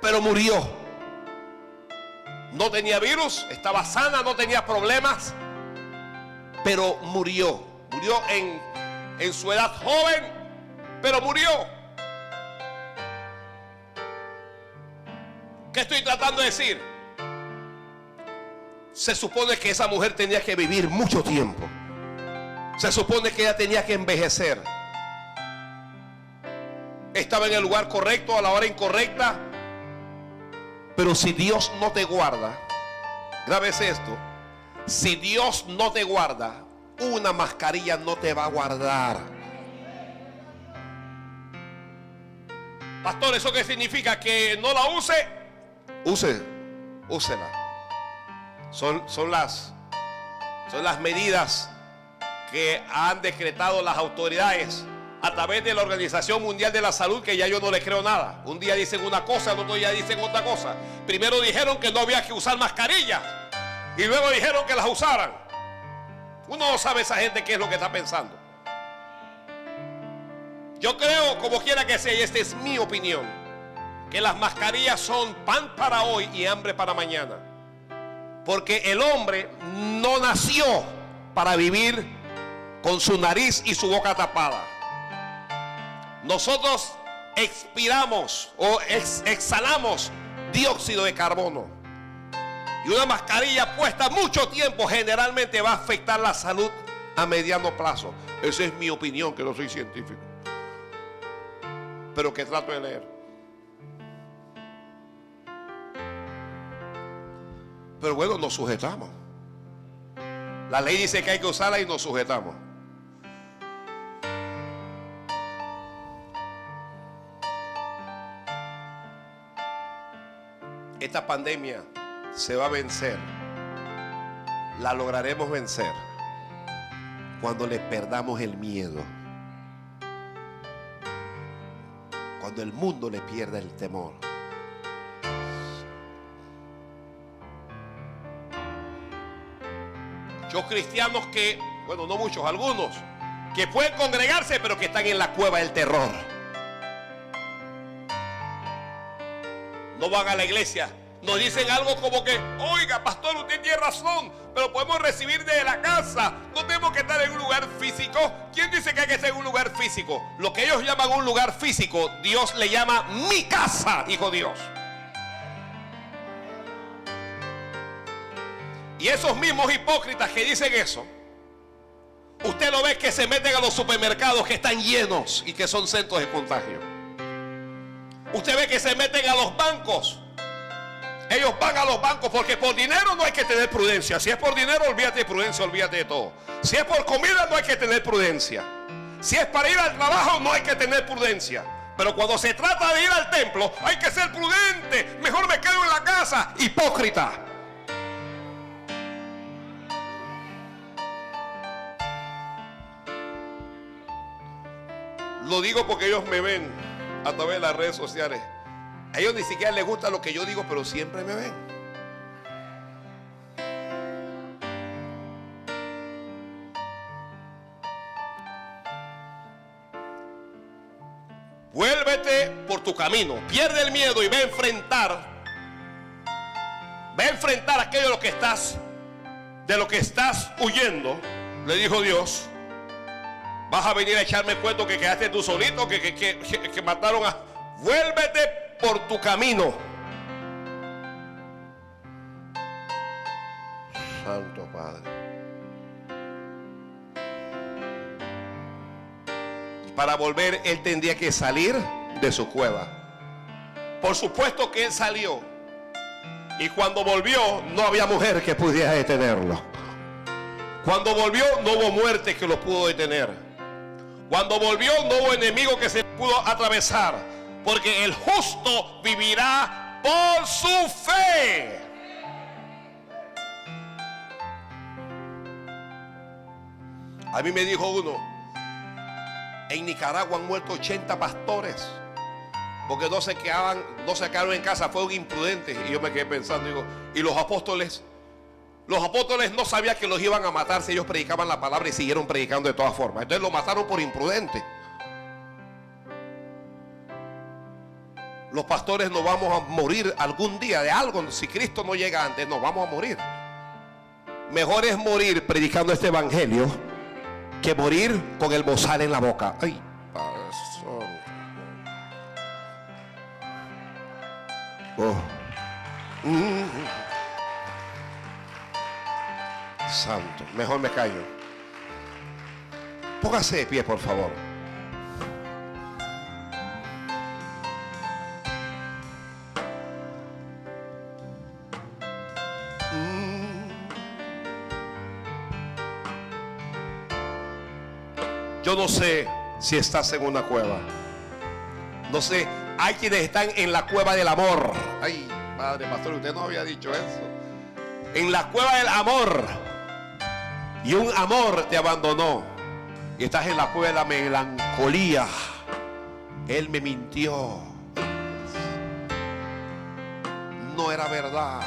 pero murió. No tenía virus, estaba sana, no tenía problemas, pero murió. Murió en su edad joven, pero murió. ¿Qué estoy tratando de decir? Se supone que esa mujer tenía que vivir mucho tiempo. Se supone que ella tenía que envejecer. Estaba en el lugar correcto, a la hora incorrecta. Pero si Dios no te guarda, grábese esto: si Dios no te guarda, una mascarilla no te va a guardar. Pastor, ¿eso qué significa? ¿Que no la use? Úsela. Son las medidas que han decretado las autoridades a través de la Organización Mundial de la Salud, que ya yo no le creo nada. Un día dicen una cosa, el otro día dicen otra cosa. Primero dijeron que no había que usar mascarillas y luego dijeron que las usaran. Uno no sabe esa gente qué es lo que está pensando. Yo creo, como quiera que sea, y esta es mi opinión, que las mascarillas son pan para hoy y hambre para mañana. Porque el hombre no nació para vivir con su nariz y su boca tapada. Nosotros expiramos o exhalamos dióxido de carbono. Y una mascarilla puesta mucho tiempo generalmente va a afectar la salud a mediano plazo. Esa es mi opinión, que no soy científico, pero que trato de leer. Pero bueno, nos sujetamos. La ley dice que hay que usarla y nos sujetamos. Esta pandemia se va a vencer. La lograremos vencer cuando le perdamos el miedo. Cuando el mundo le pierda el temor. Muchos cristianos que, bueno, no muchos, algunos, que pueden congregarse, pero que están en la cueva del terror. No van a la iglesia Nos dicen algo como que, oiga, pastor, usted tiene razón, pero podemos recibir desde la casa. No tenemos que estar en un lugar físico. ¿Quién dice que hay que estar en un lugar físico? Lo que ellos llaman un lugar físico, Dios le llama mi casa, hijo Dios. Y esos mismos hipócritas que dicen eso, usted lo ve que se meten a los supermercados que están llenos y que son centros de contagio. Usted ve que se meten a los bancos. Ellos van a los bancos porque por dinero no hay que tener prudencia. Si es por dinero, olvídate de prudencia, olvídate de todo. Si es por comida, no hay que tener prudencia. Si es para ir al trabajo, no hay que tener prudencia. Pero cuando se trata de ir al templo, hay que ser prudente. Mejor me quedo en la casa. Hipócrita. Lo digo porque ellos me ven a través de las redes sociales. A ellos ni siquiera les gusta lo que yo digo, pero siempre me ven. Vuélvete por tu camino, pierde el miedo y ve a enfrentar. Ve a enfrentar aquello de lo que estás huyendo. Le dijo Dios. Vas a venir a echarme cuento que quedaste tú solito, que mataron a... Vuélvete por tu camino. Santo Padre. Para volver, él tendría que salir de su cueva. Por supuesto que él salió. Y cuando volvió, no había mujer que pudiera detenerlo. Cuando volvió, no hubo muerte que lo pudo detener. Cuando volvió, no hubo enemigo que se pudo atravesar. Porque el justo vivirá por su fe. A mí me dijo uno, en Nicaragua han muerto 80 pastores porque no se quedaron en casa, fueron imprudentes. Y yo me quedé pensando, digo, ¿y los apóstoles? Los apóstoles no sabían que los iban a matar si ellos predicaban la palabra y siguieron predicando de todas formas. Entonces lo mataron por imprudente. Los pastores nos vamos a morir algún día de algo. Si Cristo no llega antes, nos vamos a morir. Mejor es morir predicando este evangelio que morir con el bozal en la boca. Ay, pastor. Oh. Santo, mejor me callo. Póngase de pie, por favor. Yo no sé si estás en una cueva. No sé, hay quienes están en la cueva del amor. Ay, madre, pastor, usted no había dicho eso. En la cueva del amor. Y un amor te abandonó. Y estás en la cueva de la melancolía. Él me mintió. No era verdad.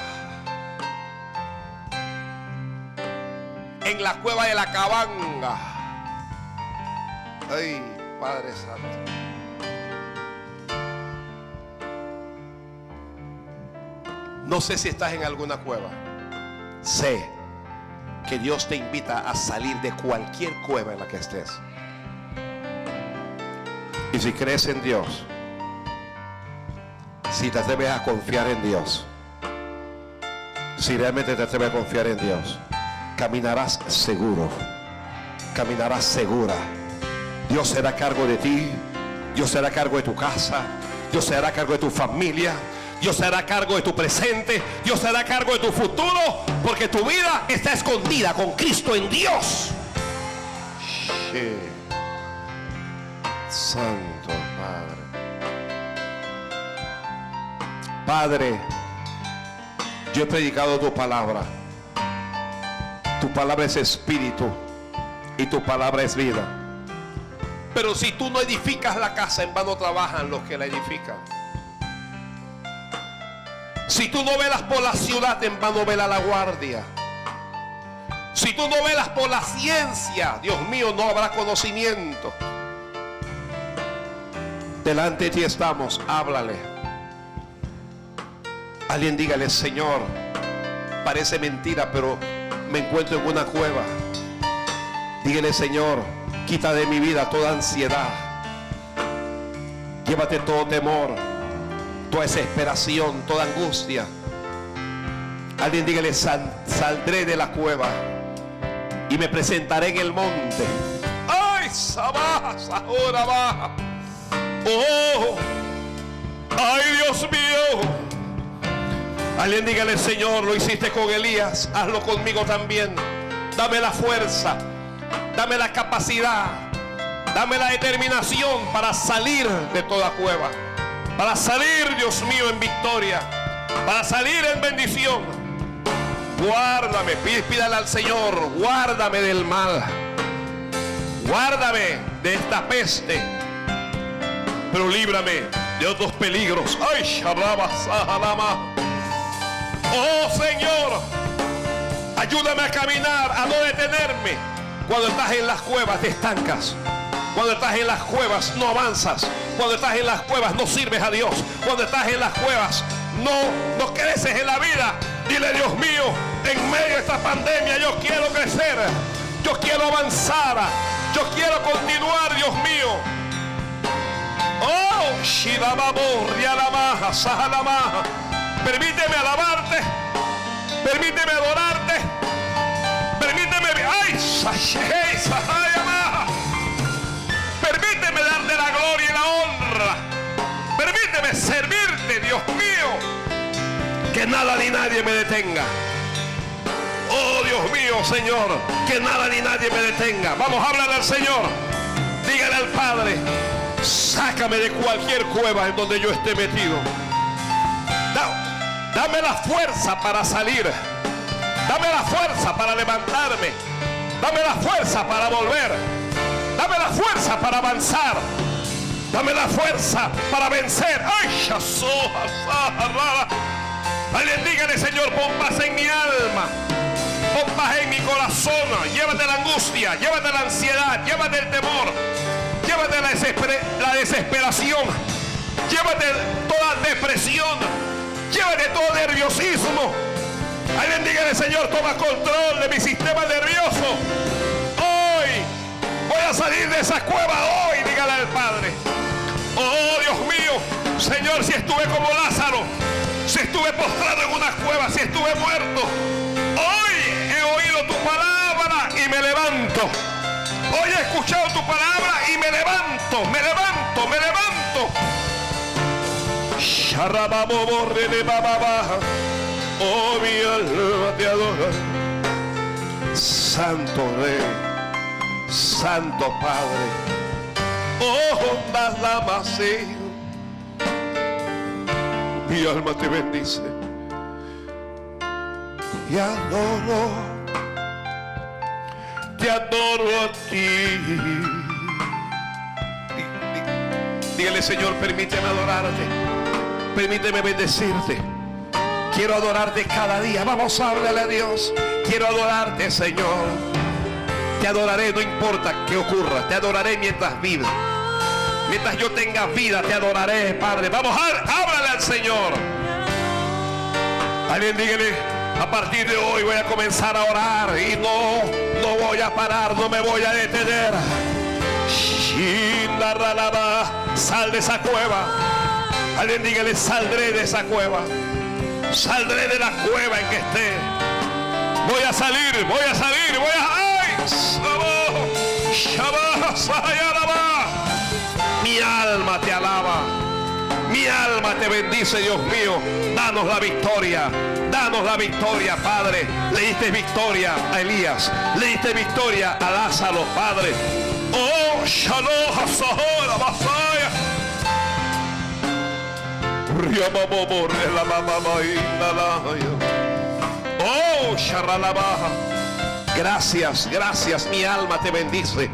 En la cueva de la cabanga. Ay, Padre Santo. No sé si estás en alguna cueva. Sé que Dios te invita a salir de cualquier cueva en la que estés. Y si crees en Dios, si te atreves a confiar en Dios, si realmente te atreves a confiar en Dios, caminarás seguro, caminarás segura. Dios será a cargo de ti, Dios será a cargo de tu casa, Dios será a cargo de tu familia, Dios será a cargo de tu presente, Dios será a cargo de tu futuro, porque tu vida está escondida con Cristo en Dios. Sí. Santo Padre. Padre, yo he predicado tu palabra. Tu palabra es espíritu y tu palabra es vida. Pero si tú no edificas la casa, en vano trabajan los que la edifican. Si tú no velas por la ciudad, en vano vela la guardia. Si tú no velas por la ciencia, Dios mío, no habrá conocimiento. Delante de ti estamos, háblale. Alguien dígale: Señor, parece mentira, pero me encuentro en una cueva. Dígale: Señor, quita de mi vida toda ansiedad. Llévate todo temor, toda desesperación, toda angustia. Alguien dígale: saldré de la cueva y me presentaré en el monte. ¡Ay, sabá, ahora baja! ¡Oh! ¡Ay, Dios mío! Alguien dígale: Señor, lo hiciste con Elías, hazlo conmigo también. Dame la fuerza, dame la capacidad, dame la determinación para salir de toda cueva, para salir, Dios mío, en victoria, para salir en bendición. Guárdame, pídale al Señor: guárdame del mal, guárdame de esta peste, pero líbrame de otros peligros. ¡Ay, sharaba, sahalama! Oh Señor, ayúdame a caminar, a no detenerme. Cuando estás en las cuevas te estancas. Cuando estás en las cuevas no avanzas. Cuando estás en las cuevas no sirves a Dios. Cuando estás en las cuevas no creces en la vida. Dile: Dios mío, en medio de esta pandemia yo quiero crecer, yo quiero avanzar, yo quiero continuar, Dios mío. Oh, Shirababo, Rialamaha, Sahalamaha. Permíteme alabarte, permíteme adorarte, permíteme, ay, Sashei, Sahayamaha. Permíteme darte la gloria y la honra. Permíteme servirte, Dios mío. Que nada ni nadie me detenga. Oh, Dios mío, Señor, que nada ni nadie me detenga. Vamos a hablar al Señor. Dígale al Padre: sácame de cualquier cueva en donde yo esté metido. Dame la fuerza para salir. Dame la fuerza para levantarme. Dame la fuerza para volver. Dame la fuerza para avanzar. Dame la fuerza para vencer. ¡Ay, alguien dígale: Señor, pon paz en mi alma, pon paz en mi corazón. Llévate la angustia, llévate la ansiedad, llévate el temor, llévate la desesperación, llévate toda depresión, llévate todo nerviosismo. Alguien dígale: Señor, toma control de mi sistema nervioso. Hoy voy a salir de esa cueva. Hoy, dígale al Padre: oh, Dios mío, Señor, si estuve como Lázaro, si estuve postrado en una cueva, si estuve muerto, hoy he oído tu palabra y me levanto. Hoy he escuchado tu palabra y me levanto, me levanto, me levanto. Oh, mi alma te adora. Santo Rey, Santo Padre. Oh, Damasí. Mi alma te bendice y te adoro a ti. Dígale: Señor, permíteme adorarte, permíteme bendecirte. Quiero adorarte cada día. Vamos a hablarle a Dios. Quiero adorarte, Señor. Te adoraré, no importa qué ocurra. Te adoraré mientras viva. Mientras yo tenga vida, te adoraré, Padre. Vamos, háblale al Señor. Alguien dígale: a partir de hoy voy a comenzar a orar y no voy a parar, no me voy a detener. Sal de esa cueva. Alguien dígale: saldré de esa cueva. Saldré de la cueva en que esté. Voy a salir, voy a salir, voy a... ¡Ay! Mi alma te alaba, mi alma te bendice, Dios mío. Danos la victoria, Padre. Le diste victoria a Elías, le diste victoria a Lázaro, Padre. Oh, Shalom, Hasahora, Basaya. Oh, Sharalabaja. Gracias, gracias. Mi alma te bendice,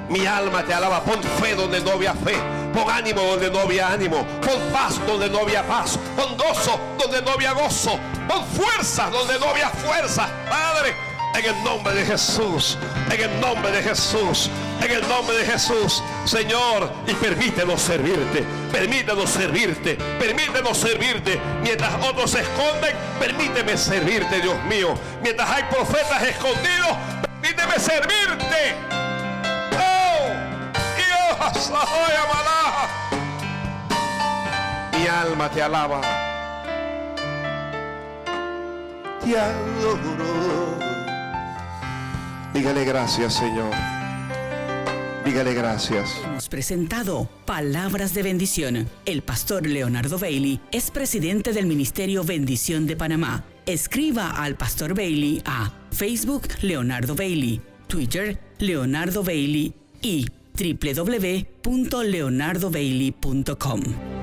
mi alma te alaba. Pon fe donde no había fe, pon ánimo donde no había ánimo, pon paz donde no había paz, pon gozo donde no había gozo, pon fuerza donde no había fuerza, Padre. En el nombre de Jesús, en el nombre de Jesús. en el nombre de Jesús, Señor, y permítenos servirte, permítenos servirte, permítenos servirte. Mientras otros se esconden, permíteme servirte, Dios mío. Mientras hay profetas escondidos, permíteme servirte. Oh, Dios, mi alma te alaba, te adoro. Dígale gracias, Señor. Dígale gracias. Hemos presentado Palabras de Bendición. El pastor Leonardo Bailey es presidente del Ministerio Bendición de Panamá. Escriba al pastor Bailey a Facebook Leonardo Bailey, Twitter Leonardo Bailey y www.leonardobailey.com.